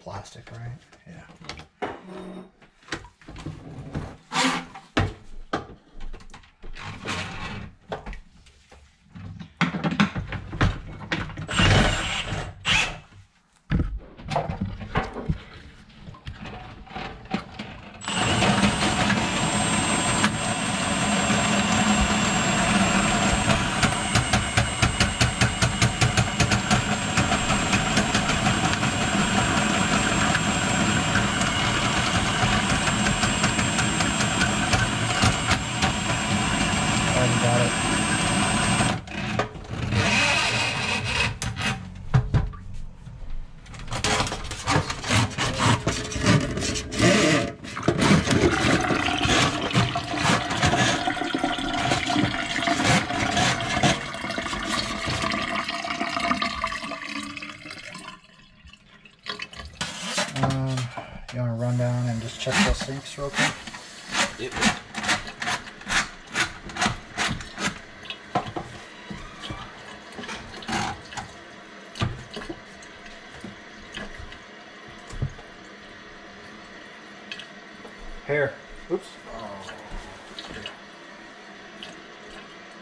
plastic, right? Yeah. Got it. You want to run down and just check those sinks real quick? Yep. Hair. Oops.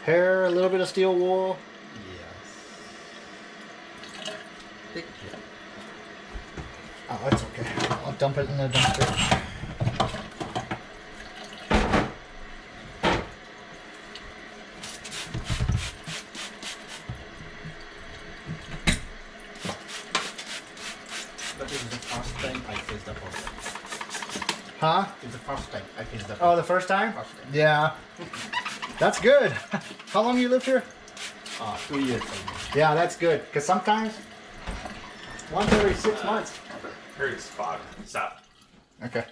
Hair, a little bit of steel wool. Yes. Thick. Oh, that's okay. I'll dump it in the dumpster. But this is the first time I faced the problem. Huh? It's the first time I faced the Oh, problem. the first time? First time. Yeah. That's good. How long you lived here? 2 years almost. Yeah, that's good. Because sometimes, once every 6 months. Here's fog. Stop. Okay.